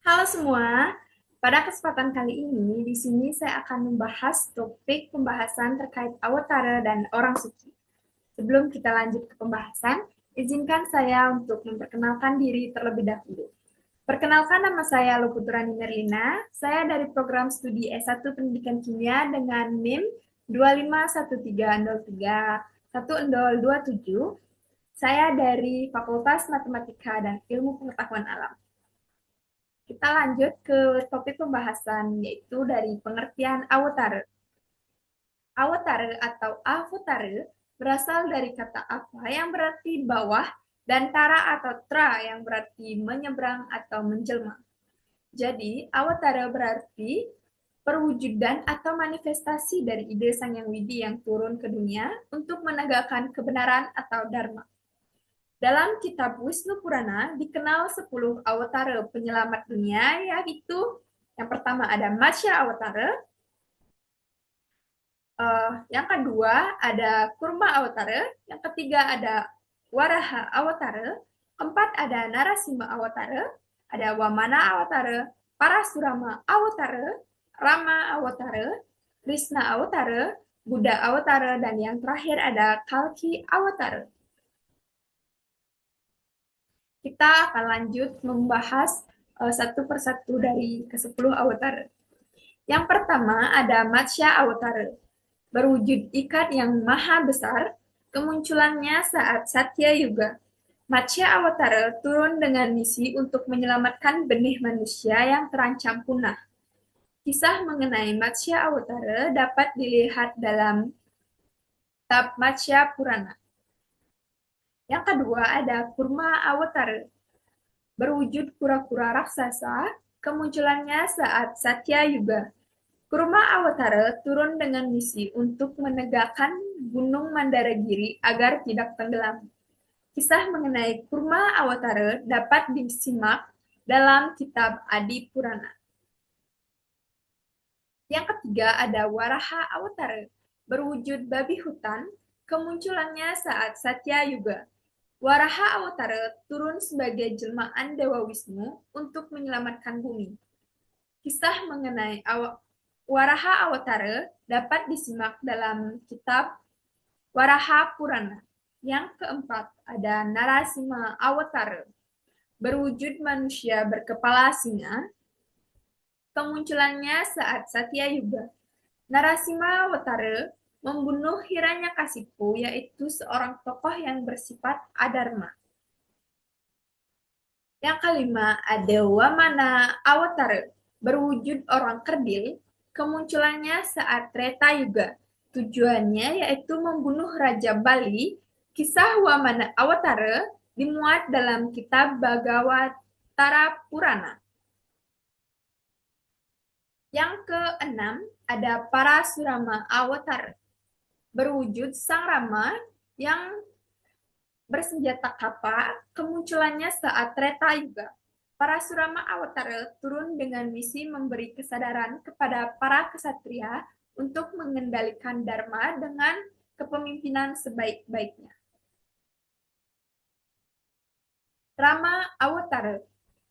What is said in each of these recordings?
Halo semua, pada kesempatan kali ini di sini saya akan membahas topik pembahasan terkait Awatara dan orang suci. Sebelum kita lanjut ke pembahasan, izinkan saya untuk memperkenalkan diri terlebih dahulu. Perkenalkan, nama saya Loputurani Merlina. Saya dari program studi S1 Pendidikan Kimia dengan NIM 2513031027. Saya dari Fakultas Matematika dan Ilmu Pengetahuan Alam. Kita lanjut ke topik pembahasan, yaitu dari pengertian awatara. Awatara atau avutara berasal dari kata apa yang berarti bawah dan tara atau tra yang berarti menyeberang atau menjelma. Jadi, awatara berarti perwujudan atau manifestasi dari ide Sang Yang Widi yang turun ke dunia untuk menegakkan kebenaran atau dharma. Dalam kitab Wisnu Purana dikenal 10 awatara penyelamat dunia, yaitu yang pertama ada Matsya Awatara, yang kedua ada Kurma Awatara, yang ketiga ada Waraha Awatara, keempat ada Narasimha Awatara, ada Wamana Awatara, Parasurama Awatara, Rama Awatara, Krishna Awatara, Buddha Awatara, dan yang terakhir ada Kalki Awatara. Kita akan lanjut membahas satu persatu dari ke-10 avatar. Yang pertama ada Matsya Awatara, berwujud ikat yang maha besar, kemunculannya saat Satya Yuga. Matsya Awatara turun dengan misi untuk menyelamatkan benih manusia yang terancam punah. Kisah mengenai Matsya Awatara dapat dilihat dalam Kitab Matsya Purana. Yang kedua ada Kurma Awatara, berwujud kura-kura raksasa, kemunculannya saat Satya Yuga. Kurma Awatara turun dengan misi untuk menegakkan Gunung Mandaragiri agar tidak tenggelam. Kisah mengenai Kurma Awatara dapat disimak dalam kitab Adi Purana. Yang ketiga ada Waraha Awatara, berwujud babi hutan, kemunculannya saat Satya Yuga. Waraha Awatara turun sebagai jelmaan Dewa Wisnu untuk menyelamatkan bumi. Kisah mengenai Waraha Awatara dapat disimak dalam kitab Waraha Purana. Yang keempat ada Narasimha Awatara, berwujud manusia berkepala singa, kemunculannya saat Satya Yuga. Narasimha Awatara membunuh Hiranyakasipu, yaitu seorang tokoh yang bersifat adharma. Yang kelima ada Wamana Awatara, berwujud orang kerdil, kemunculannya saat Treta Yuga. Tujuannya yaitu membunuh Raja Bali. Kisah Wamana Awatara dimuat dalam kitab Bhagavatara Purana. Yang keenam ada Parasurama Awatara, berwujud Sang Rama yang bersenjata kapal, kemunculannya saat Treta Yuga. Parasurama Awatara turun dengan misi memberi kesadaran kepada para kesatria untuk mengendalikan Dharma dengan kepemimpinan sebaik-baiknya. Rama Awatara,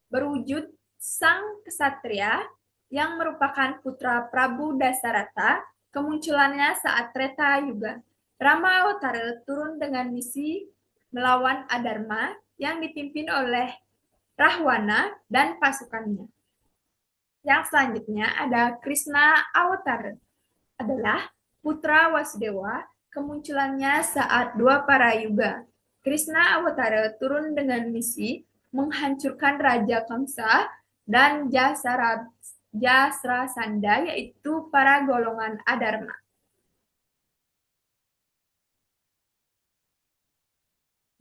berwujud sang kesatria yang merupakan putra Prabu Dasarata, kemunculannya saat Treta Yuga. Rama Awatara turun dengan misi melawan Adharma yang dipimpin oleh Rahwana dan pasukannya. Yang selanjutnya ada Krishna Awatara, adalah putra Wasudewa, kemunculannya saat dua para yuga. Krishna Awatara turun dengan misi menghancurkan Raja Kamsa dan Jasrasanda, yaitu para golongan Adharma.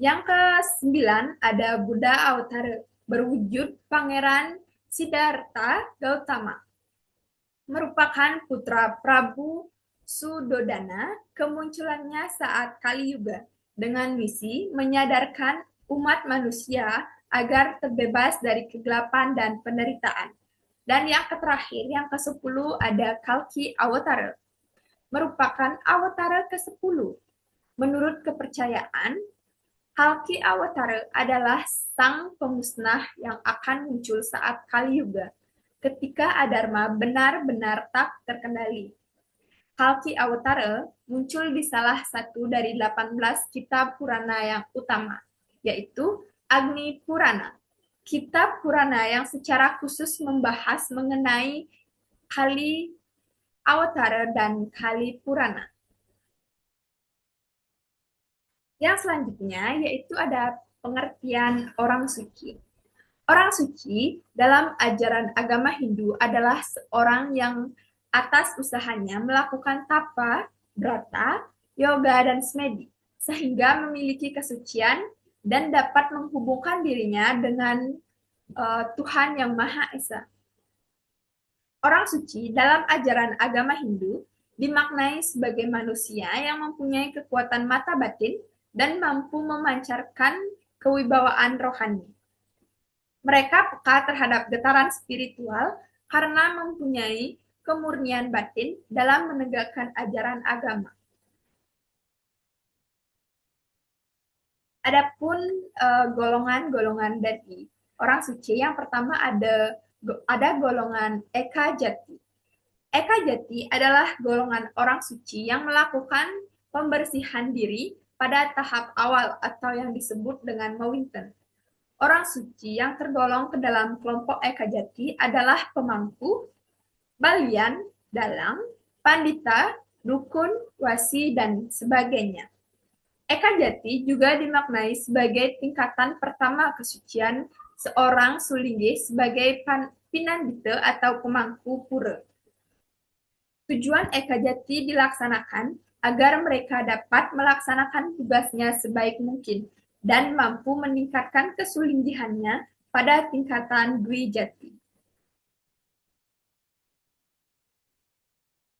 Yang ke-9 ada Buddha Awatara, berwujud Pangeran Siddhartha Gautama, merupakan putra Prabu Sudodana, kemunculannya saat Kali Yuga dengan misi menyadarkan umat manusia agar terbebas dari kegelapan dan penderitaan. Dan yang terakhir, yang ke-10 ada Kalki Awatara, merupakan Awatara ke-10. Menurut kepercayaan, Kalki Awatara adalah sang pemusnah yang akan muncul saat Kali Yuga, ketika Adharma benar-benar tak terkendali. Kalki Awatara muncul di salah satu dari 18 kitab Purana yang utama, yaitu Agni Purana. Kitab Purana yang secara khusus membahas mengenai Kali Awatara dan Kali Purana. Yang selanjutnya yaitu ada pengertian orang suci. Orang suci dalam ajaran agama Hindu adalah seorang yang atas usahanya melakukan tapa, brata, yoga, dan semedi, sehingga memiliki kesucian dan dapat menghubungkan dirinya dengan Tuhan Yang Maha Esa. Orang suci dalam ajaran agama Hindu dimaknai sebagai manusia yang mempunyai kekuatan mata batin dan mampu memancarkan kewibawaan rohani. Mereka peka terhadap getaran spiritual karena mempunyai kemurnian batin dalam menegakkan ajaran agama. Adapun golongan-golongan dari orang suci, yang pertama ada golongan Eka Jati. Eka Jati adalah golongan orang suci yang melakukan pembersihan diri pada tahap awal atau yang disebut dengan Mawinten. Orang suci yang tergolong ke dalam kelompok Eka Jati adalah pemangku, balian, dalang, pandita, dukun, wasi, dan sebagainya. Eka Jati juga dimaknai sebagai tingkatan pertama kesucian seorang sulinggi sebagai pinandita atau pemangku pura. Tujuan Eka Jati dilaksanakan agar mereka dapat melaksanakan tugasnya sebaik mungkin dan mampu meningkatkan kesulinggihannya pada tingkatan Dwi Jati.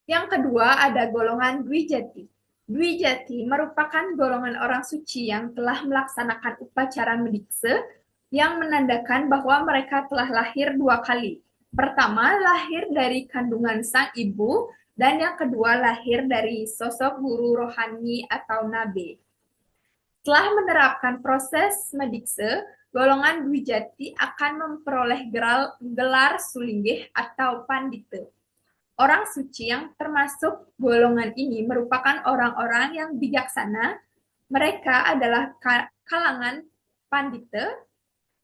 Yang kedua ada golongan Dwi Jati. Dwi Jati merupakan golongan orang suci yang telah melaksanakan upacara medikse yang menandakan bahwa mereka telah lahir 2 kali. Pertama, lahir dari kandungan sang ibu, dan yang kedua lahir dari sosok guru rohani atau nabi. Setelah menerapkan proses medikse, golongan Dwi Jati akan memperoleh gelar sulinggih atau pandita. Orang suci yang termasuk golongan ini merupakan orang-orang yang bijaksana. Mereka adalah kalangan pandita,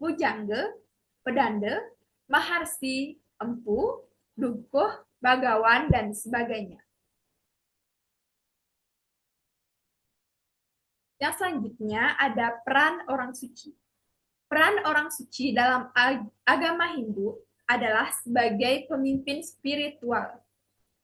bujangga, pedanda, maharsi, empu, dukuh, bagawan, dan sebagainya. Yang selanjutnya ada peran orang suci. Peran orang suci dalam agama Hindu adalah sebagai pemimpin spiritual,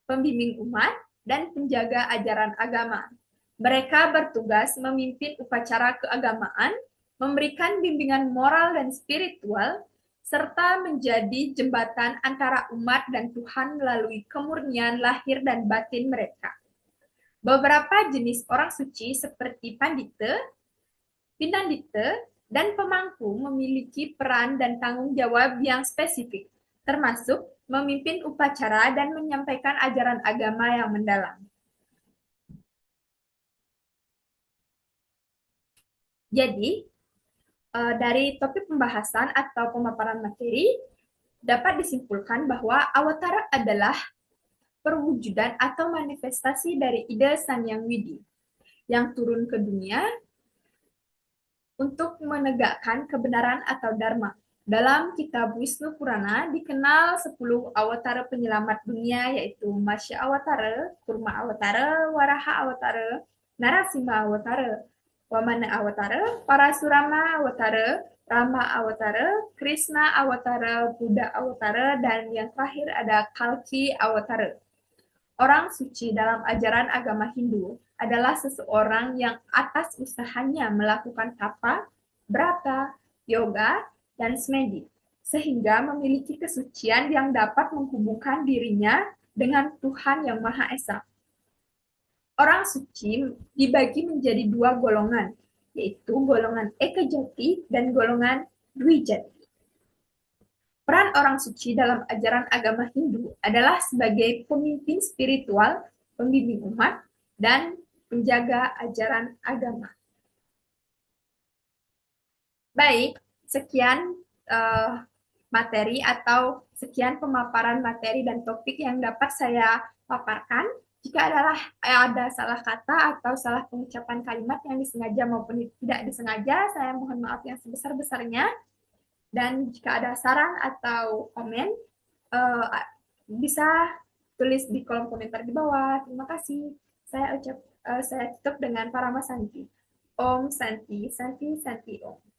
pembimbing umat, dan penjaga ajaran agama. Mereka bertugas memimpin upacara keagamaan, memberikan bimbingan moral dan spiritual, serta menjadi jembatan antara umat dan Tuhan melalui kemurnian lahir dan batin mereka. Beberapa jenis orang suci seperti pandita, pinandita, dan pemangku memiliki peran dan tanggung jawab yang spesifik, termasuk memimpin upacara dan menyampaikan ajaran agama yang mendalam. Jadi, dari topik pembahasan atau pemaparan materi, dapat disimpulkan bahwa Awatara adalah perwujudan atau manifestasi dari ide Sang Yang Widi yang turun ke dunia untuk menegakkan kebenaran atau dharma. Dalam kitab Wisnu Purana dikenal 10 awatara penyelamat dunia, yaitu Matsya Awatara, Kurma Awatara, Waraha Awatara, Narasimha Awatara, Wamana Awatara, Parasurama Awatara, Rama Awatara, Krishna Awatara, Buddha Awatara, dan yang terakhir ada Kalki Awatara. Orang suci dalam ajaran agama Hindu adalah seseorang yang atas usahanya melakukan tapa, brata, yoga, dan semedi, sehingga memiliki kesucian yang dapat menghubungkan dirinya dengan Tuhan Yang Maha Esa. Orang suci dibagi menjadi 2 golongan, yaitu golongan Eka Jati dan golongan Dwi Jati. Peran orang suci dalam ajaran agama Hindu adalah sebagai pemimpin spiritual, pembimbing umat, dan penjaga ajaran agama. Baik, sekian eh, materi atau sekian pemaparan materi dan topik yang dapat saya paparkan. Jika ada salah kata atau salah pengucapan kalimat yang disengaja maupun tidak disengaja, saya mohon maaf yang sebesar-besarnya. Dan jika ada saran atau komen, eh, bisa tulis di kolom komentar di bawah. Terima kasih. Saya tutup dengan Parama Santi. Om Santi, Santi, Santi Om.